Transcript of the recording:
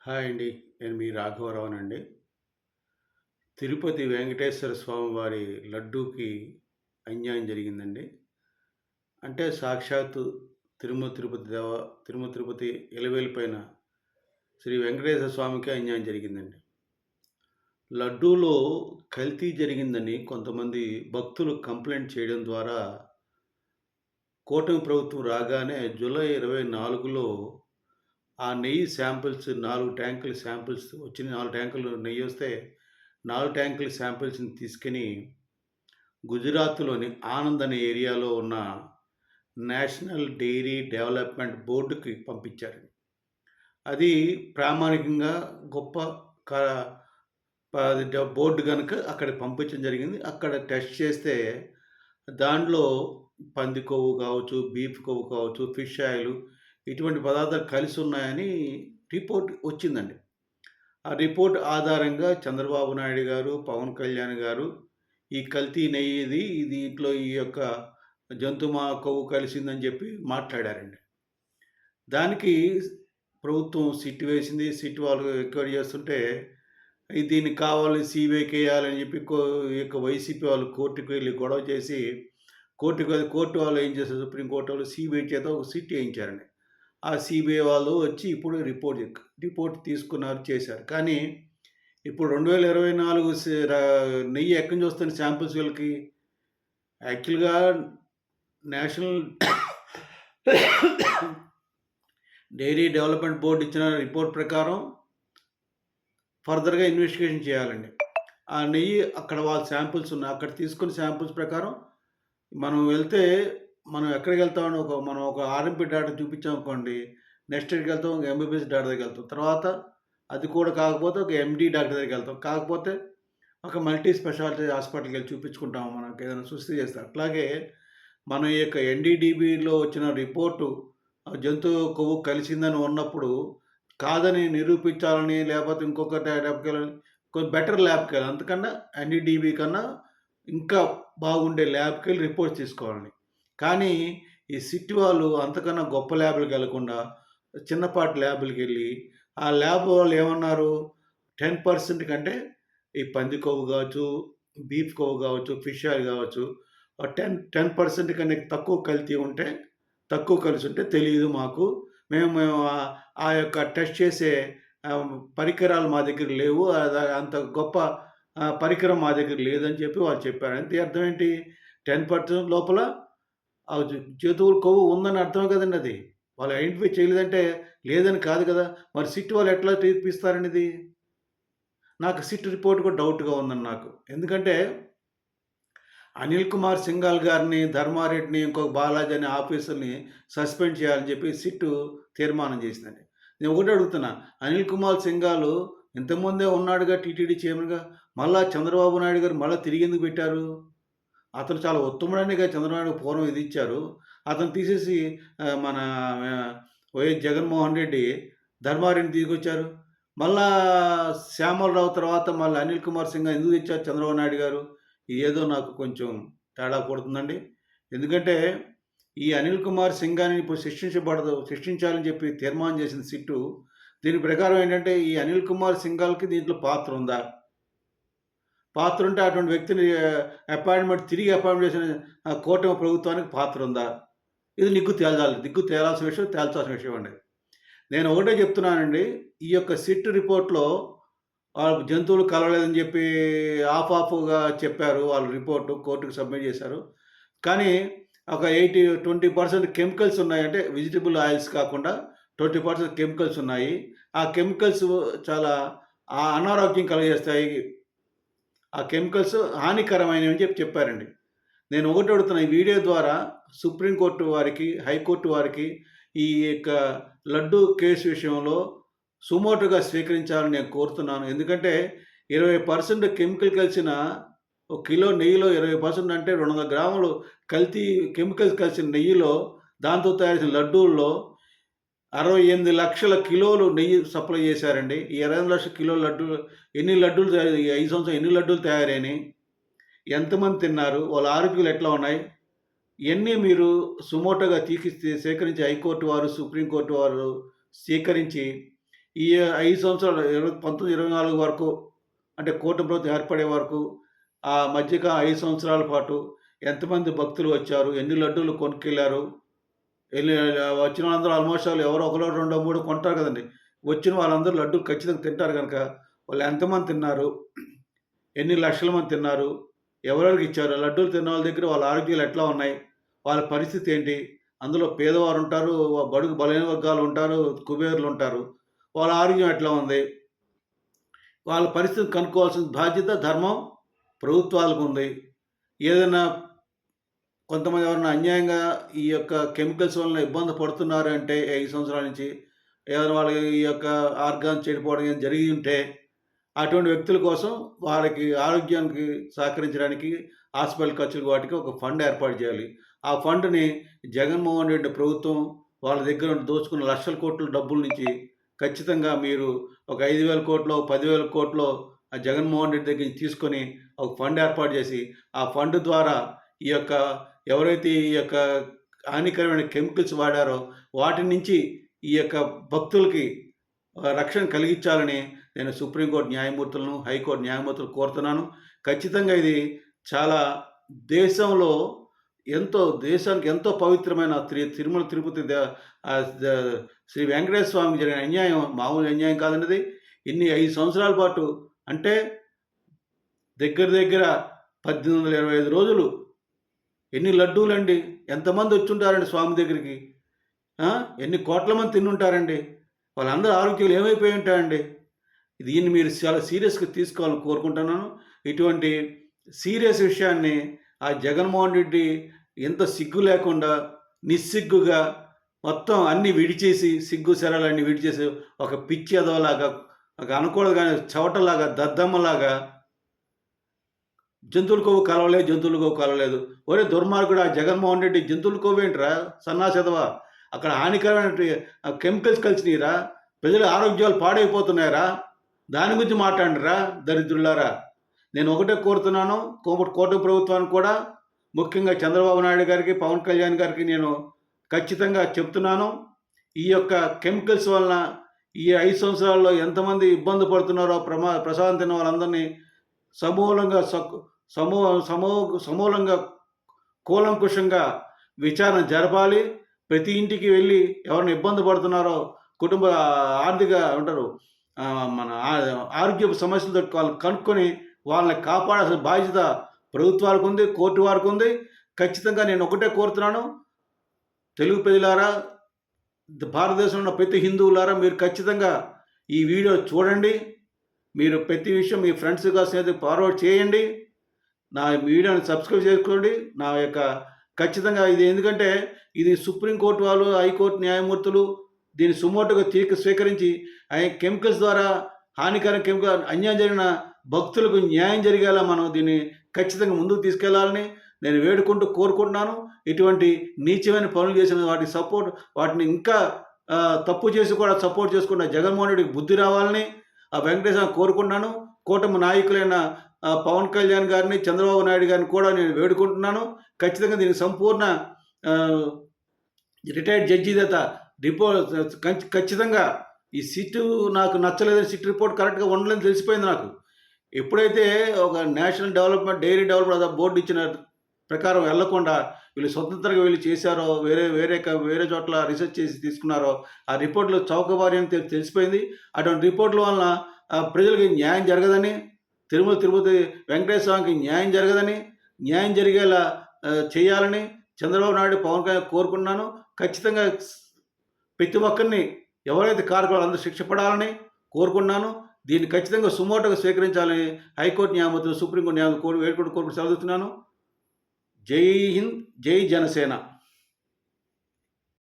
Hi అండి. నేను మీ రాఘవరావునండి. తిరుపతి వెంకటేశ్వర స్వామి వారి లడ్డూకి అన్యాయం జరిగిందండి. అంటే సాక్షాత్తు తిరుమల తిరుపతి ఎలవేలిపైన శ్రీ వెంకటేశ్వర స్వామికే అన్యాయం జరిగిందండి. లడ్డూలో కల్తీ జరిగిందని కొంతమంది భక్తులు కంప్లెయింట్ చేయడం ద్వారా కూటమి ప్రభుత్వం రాగానే జూలై 24లో ఆ నెయ్యి శాంపిల్స్ 4 ట్యాంకుల శాంపిల్స్ వచ్చిన 4 ట్యాంకులు నెయ్యొస్తే 4 ట్యాంకుల శాంపిల్స్‌ని తీసుకొని గుజరాత్‌లోని ఆనంద్ అనే ఏరియాలో ఉన్న నేషనల్ డెయిరీ డెవలప్‌మెంట్ బోర్డ్‌కి పంపించారు. అది ప్రామాణికంగా గొప్ప క అది బోర్డ్ గనుక అక్కడికి పంపించడం జరిగింది. అక్కడ టెస్ట్ చేస్తే దాంట్లో పంది కొవ్వు కావచ్చు, బీఫ్ కొవ్వు కావచ్చు, ఫిష్ ఆయిలు ఇటువంటి పదార్థాలు కలిసున్నాయని రిపోర్ట్ వచ్చిందండి. ఆ రిపోర్ట్ ఆధారంగా చంద్రబాబు నాయుడు గారు, పవన్ కళ్యాణ్ గారు ఈ కల్తీ నెయ్యిది దీంట్లో ఈ యొక్క కొవ్వు కలిసిందని చెప్పి మాట్లాడారండి. దానికి ప్రభుత్వం సిట్ వేసింది. సిట్ వాళ్ళు ఎంక్వైరీ చేస్తుంటే దీనికి కావాలి సీబీఐకేయాలని చెప్పి ఈ యొక్క వైసీపీ వాళ్ళు కోర్టుకి వెళ్లి గొడవ చేసి కోర్టు వాళ్ళు ఏం చేశారు, సుప్రీం కోర్టు వాళ్ళు సీబీఐ చేత ఒక సిట్ ఏయించారండి. ఆ సీబీఐ వాళ్ళు వచ్చి ఇప్పుడు రిపోర్ట్ తీసుకున్నారు, చేశారు. కానీ ఇప్పుడు 2024 నెయ్యి ఎక్కడి నుంచి వస్తుంది శాంపిల్స్ వీళ్ళకి? యాక్చువల్‌గా నేషనల్ డెయిరీ డెవలప్‌మెంట్ బోర్డ్ ఇచ్చిన రిపోర్ట్ ప్రకారం ఫర్దర్‌గా ఇన్వెస్టిగేషన్ చేయాలండి. ఆ నెయ్యి అక్కడ వాళ్ళ శాంపిల్స్ ఉన్నాయి. అక్కడ తీసుకున్న శాంపిల్స్ ప్రకారం మనం వెళ్తే మనం ఎక్కడికెళ్తామని మనం ఒక ఆర్ఎంపీ డాక్టర్ చూపించామనుకోండి, నెక్స్ట్ ఎక్కడికెళ్తాం, ఒక ఎంబీబీఎస్ డాక్టర్ దగ్గరికెళ్తాం. తర్వాత అది కూడా కాకపోతే ఒక ఎండీ డాక్టర్ దగ్గరికెళ్తాం. కాకపోతే ఒక మల్టీ స్పెషాలిటీ హాస్పిటల్‌కెళ్ళి చూపించుకుంటాం మనకేదైనా సుస్థి చేస్తే. అట్లాగే మన ఈ యొక్క ఎన్‌డీడీబీలో వచ్చిన రిపోర్టు జంతువు కొవ్వు కలిసిందని ఉన్నప్పుడు, కాదని నిరూపించాలని లేకపోతే ఇంకొక ల్యాబ్‌కెళ్ళాలి, కొంచెం బెటర్ ల్యాబ్‌కెళ్ళాలి. అంతకన్నా ఎన్‌డీడీబీ కన్నా ఇంకా బాగుండే ల్యాబ్‌కెళ్ళి రిపోర్ట్స్ తీసుకోవాలండి. కానీ ఈ సిట్ వాళ్ళు అంతకన్నా గొప్ప ల్యాబులకెళ్ళకుండా చిన్నపాటి ల్యాబులకెళ్ళి, ఆ ల్యాబ్ వాళ్ళు ఏమన్నారు, 10% కంటే ఈ పంది కొవ్వు గావచ్చు, బీఫ్ కొవ్వు గావచ్చు, ఫిష్ ఆయిల్ గావచ్చు, 10% కన్నా తక్కువ కల్తీ ఉంటే, తక్కువ కలిసుంటే తెలీదు మాకు. మేము ఆ యొక్క టెస్ట్ చేసే పరికరాలు మా దగ్గర లేవు. అంత గొప్ప పరికరం మా దగ్గర లేదని చెప్పి వాళ్ళు చెప్పారు. అంటే అర్థం ఏంటి? 10% లోపల జంతువుల కొవ్వు ఉందని అర్థమే కదండీ అది. వాళ్ళు ఐడెంటిఫై చేయలేదంటే లేదని కాదు కదా! మరి సిట్ వాళ్ళు ఎట్లా తీర్పిస్తారండి ఇది? నాకు సిట్ రిపోర్ట్ కూడా డౌట్‌గా ఉందండి నాకు. ఎందుకంటే అనిల్ కుమార్ సింఘాల్ గారిని, ధర్మారెడ్డిని, ఇంకొక బాలాజీ అనే ఆఫీసర్‌ని సస్పెండ్ చేయాలని చెప్పి సిట్ తీర్మానం చేసిందండి. నేను ఒకటే అడుగుతున్నా, అనిల్ కుమార్ సింఘాల్ ఇంతకుముందే ఉన్నాడుగా టీటీడీ చైర్మన్‌గా. మళ్ళా చంద్రబాబు నాయుడు గారు మళ్ళా తిరిగెందుకు పెట్టారు? అతను చాలా ఉత్తముడనేగా చంద్రబాబు నాయుడు పూర్వం ఇది ఇచ్చారు. అతను తీసేసి మన వైఎస్ జగన్మోహన్ రెడ్డి ధర్మారెడ్డిని తీసుకొచ్చారు. మళ్ళా శ్యామలరావు తర్వాత మళ్ళీ అనిల్ కుమార్ సింఘ ఎందుకు తెచ్చారు చంద్రబాబు నాయుడు గారు? ఇదేదో నాకు కొంచెం తేడా కొడుతుందండి. ఎందుకంటే ఈ అనిల్ కుమార్ సింఘాని ఇప్పుడు శిక్షించాలని చెప్పి తీర్మానం చేసింది సిట్టు. దీని ప్రకారం ఏంటంటే ఈ అనిల్ కుమార్ సింఘాల్‌కి దీంట్లో పాత్ర ఉందా? పాత్ర ఉంటే అటువంటి వ్యక్తిని తిరిగి అపాయింట్ చేసిన కూటమి ప్రభుత్వానికి పాత్ర ఉందా? ఇది నిగ్గు తేలాల్సిన విషయం, తేల్చాల్సిన విషయం అండి. నేను ఒకటే చెప్తున్నానండి. ఈ యొక్క సిట్ రిపోర్ట్‌లో జంతువులు కలవలేదని చెప్పి హాఫ్‌గా చెప్పారు. వాళ్ళు రిపోర్ట్ కోర్ట్‌కి సబ్మిట్ చేశారు. కానీ ఒక 20% కెమికల్స్ ఉన్నాయి. అంటే వెజిటబుల్ ఆయిల్స్ కాకుండా 20% కెమికల్స్ ఉన్నాయి. ఆ కెమికల్స్ చాలా అనారోగ్యం కలుగజేస్తాయి. ఆ కెమికల్స్ హానికరమైనవి అని చెప్పారండి. నేను ఒకటి అడుగుతున్నా ఈ వీడియో ద్వారా సుప్రీం కోర్ట్ వారికి, హైకోర్టు వారికి ఈ యొక్క లడ్డూ కేసు విషయంలో సుమోటోగా స్వీకరించాలని నేను కోరుతున్నాను. ఎందుకంటే 20% కెమికల్ కలిసిన ఒక కిలో నెయ్యిలో 20% అంటే 200 గ్రాములు కల్తీ కెమికల్స్ కలిసిన నెయ్యిలో దాంతో తయారు చేసిన లడ్డూల్లో 68 లక్షల కిలోలు నెయ్యి సప్లై చేశారండి. ఈ 28 లక్షల కిలోల లడ్డూలు ఎన్ని లడ్డూలు ఈ 5 సంవత్సరాలు ఎన్ని లడ్డూలు తయారైనాయి? ఎంతమంది తిన్నారు? వాళ్ళ ఆరోగ్యాలు ఎట్లా ఉన్నాయి? ఇయన్నీ మీరు సుమోటోగా సేకరించి హైకోర్టు వారు, సుప్రీం కోర్ట్ వారు స్వీకరించి ఈ 5 సంవత్సరాలు 1924 వరకు అంటే కూటమి ప్రభుత్వం ఏర్పడే వరకు ఆ మధ్యక 5 సంవత్సరాల పాటు ఎంతమంది భక్తులు వచ్చారు? ఎన్ని లడ్డూలు కొనుక్కెళ్లారు? ఎన్ని వచ్చిన వాళ్ళందరూ ఆల్‌మోస్ట్ ఆల్ ఎవరో ఒకలో, రెండో, మూడో కొంటారు కదండీ! వచ్చిన వాళ్ళందరూ లడ్డూలు ఖచ్చితంగా తింటారు గనక, వాళ్ళు ఎంతమంది తిన్నారు? ఎన్ని లక్షల మంది తిన్నారు? ఎవరెవరికి ఇచ్చారు? లడ్డూలు తిన్న వాళ్ళ దగ్గర వాళ్ళ ఆరోగ్యాలు ఎట్లా ఉన్నాయి? వాళ్ళ పరిస్థితి ఏంటి? అందులో పేదవారుంటారు, బడుగు బలహీన వర్గాలుంటారు, కుబేరులుంటారు. వాళ్ళ ఆరోగ్యం ఎట్లా ఉంది? వాళ్ళ పరిస్థితి కనుక్కోవాల్సిన బాధ్యత, ధర్మం ప్రభుత్వాలకుంది. ఏదైనా కొంతమంది ఎవరైనా అన్యాయంగా ఈ యొక్క కెమికల్స్ వలన ఇబ్బంది పడుతున్నారు అంటే 5 సంవత్సరాల నుంచి, ఏదైనా వాళ్ళకి ఈ యొక్క ఆర్గాన్స్ చెడిపోవడం గాని జరిగి ఉంటే, అటువంటి వ్యక్తుల కోసం వాళ్ళకి ఆరోగ్యానికి సహకరించడానికి హాస్పిటల్ ఖర్చులకు వాటికి ఒక ఫండ్ ఏర్పాటు చేయాలి. ఆ ఫండ్‌ని జగన్మోహన్ రెడ్డి ప్రభుత్వం వాళ్ళ దగ్గర నుండి దోచుకున్న లక్షల కోట్ల డబ్బుల నుంచి ఖచ్చితంగా మీరు ఒక 5,000,00,00,000 10,000,00,00,000 ఆ జగన్మోహన్ రెడ్డి దగ్గర నుంచి తీసుకొని ఒక ఫండ్ ఏర్పాటు చేసి, ఆ ఫండ్ ద్వారా ఈ యొక్క ఎవరైతే ఈ యొక్క హానికరమైన కెమికల్స్ వాడారో వాటి నుంచి ఈ యొక్క భక్తులకి రక్షణ కలిగించాలని నేను సుప్రీంకోర్టు న్యాయమూర్తులను, హైకోర్టు న్యాయమూర్తులను కోరుతున్నాను. ఖచ్చితంగా ఇది చాలా దేశంలో దేశానికి ఎంతో పవిత్రమైన తిరుమల తిరుపతి ద శ్రీ వెంకటేశ్వర స్వామికి జరిగిన అన్యాయం మామూలు అన్యాయం కాదండి ఇది. ఇన్ని 5 సంవత్సరాల పాటు అంటే దగ్గర దగ్గర 1825 రోజులు ఎన్ని లడ్డూలండి? ఎంతమంది వచ్చుంటారండి స్వామి దగ్గరికి? ఆ! ఎన్ని కోట్ల మంది తినుంటారండి? వాళ్ళందరి ఆరోగ్యాలు ఏమైపోయి ఉంటాయండి? దీన్ని మీరు చాలా సీరియస్‌గా తీసుకోవాలని కోరుకుంటున్నాను. ఇటువంటి సీరియస్ విషయాన్ని ఆ జగన్మోహన్ రెడ్డి ఎంత సిగ్గు లేకుండా, నిస్సిగ్గుగా మొత్తం అన్నీ విడిచేసి, సిగ్గు శరాలన్నీ విడిచేసి, ఒక పిచ్చి ఎదవలాగా, ఒక అనకూడదు గాని చవటలాగా, దద్దమ్మలాగా జంతువుల కొవ్వు కలవలేదు, జంతువుల కొవ్వు కలవలేదు. ఒరేయ్ దుర్మార్గుడా! జగన్మోహన్ రెడ్డి జంతువుల కొవ్వేంట్రా సన్నాసెదవా? అక్కడ హానికరమైనటువంటి కెమికల్స్ కలిసినియిరా? ప్రజల ఆరోగ్యాలు పాడైపోతున్నాయిరా? దాని గురించి మాట్లాడండిరా దరిద్రులారా! నేను ఒకటే కోరుతున్నాను కూటమి ప్రభుత్వానికి కూడా, ముఖ్యంగా చంద్రబాబు నాయుడు గారికి, పవన్ కళ్యాణ్ గారికి నేను ఖచ్చితంగా చెప్తున్నాను. ఈ యొక్క కెమికల్స్ వలన ఈ 5 సంవత్సరాల్లో ఎంతమంది ఇబ్బంది పడుతున్నారో ప్రసాదం తిన్న వాళ్ళందరినీ సమూలంగా సమూ సమూ సమూలంగా కూలంకుషంగా విచారణ జరపాలి. ప్రతి ఇంటికి వెళ్లి ఎవరైనా ఇబ్బంది పడుతున్నారో కుటుంబ ఆర్థిక అంటారు మన ఆరోగ్యపు సమస్యలతో వాళ్ళని కనుక్కొని వాళ్ళని కాపాడాల్సిన బాధ్యత ప్రభుత్వాలకుంది, కోర్టు వారికుంది. ఖచ్చితంగా నేను ఒకటే కోరుతున్నాను. తెలుగు ప్రజలారా, భారతదేశంలో ఉన్న ప్రతి హిందువులారా మీరు ఖచ్చితంగా ఈ వీడియో చూడండి. మీరు ప్రతి విషయం మీ ఫ్రెండ్స్‌గా స్నేహితులకు ఫార్వర్డ్ చేయండి. నా వీడియోని సబ్స్క్రైబ్ చేసుకోండి. నా యొక్క ఖచ్చితంగా ఇది ఎందుకంటే ఇది సుప్రీంకోర్టు వాళ్ళు, హైకోర్టు న్యాయమూర్తులు దీన్ని సుమోటోగా స్వీకరించి కెమికల్స్ ద్వారా హానికర కెమికల్ అన్యాయం జరిగిన భక్తులకు న్యాయం జరిగేలా మనం దీన్ని ఖచ్చితంగా ముందుకు తీసుకెళ్లాలని నేను వేడుకుంటూ కోరుకుంటున్నాను. ఇటువంటి నీచమైన పనులు చేసిన వాటిని ఇంకా తప్పు చేసి కూడా సపోర్ట్ చేసుకున్న జగన్మోహన్ రెడ్డికి బుద్ధి రావాలని ఆ వెంకటేశ్వర కోరుకుంటున్నాను. కూటమి నాయకులైన పవన్ కళ్యాణ్ గారిని, చంద్రబాబు నాయుడు గారిని కూడా నేను వేడుకుంటున్నాను. ఖచ్చితంగా దీనికి సంపూర్ణ రిటైర్డ్ జడ్జి చేత ఖచ్చితంగా ఈ సిట్టు నాకు నచ్చలేదని సిట్ రిపోర్ట్ కరెక్ట్‌గా ఉండలేదని తెలిసిపోయింది నాకు. ఎప్పుడైతే ఒక నేషనల్ డైరీ డెవలప్మెంట్ బోర్డ్ ఇచ్చిన ప్రకారం వెళ్ళకుండా వీళ్ళు స్వతంత్రంగా వెళ్లి చేశారో, వేరే చోట్ల రీసెర్చ్ చేసి తీసుకున్నారో, ఆ రిపోర్ట్‌లో చౌకబారి అని తెలిసిపోయింది. అటువంటి రిపోర్ట్‌ల వలన ప్రజలకి న్యాయం జరగదని, తిరుపతి వెంకటేశ్వర స్వామికి న్యాయం జరగదని, న్యాయం జరిగేలా చేయాలని చంద్రబాబు నాయుడు, పవన్ కళ్యాణ్ కోరుకుంటున్నాను. ఖచ్చితంగా ప్రతి ఒక్కరిని ఎవరైతే కారకులు అందరూ శిక్ష పడాలని కోరుకుంటున్నాను. దీన్ని ఖచ్చితంగా సుమోటోగా స్వీకరించాలని హైకోర్టు న్యాయమూర్తులు, సుప్రీంకోర్టు న్యాయమూర్తులు వేడుకుంటూ సెలవుతున్నాను. జై హింద్, జై జనసేన.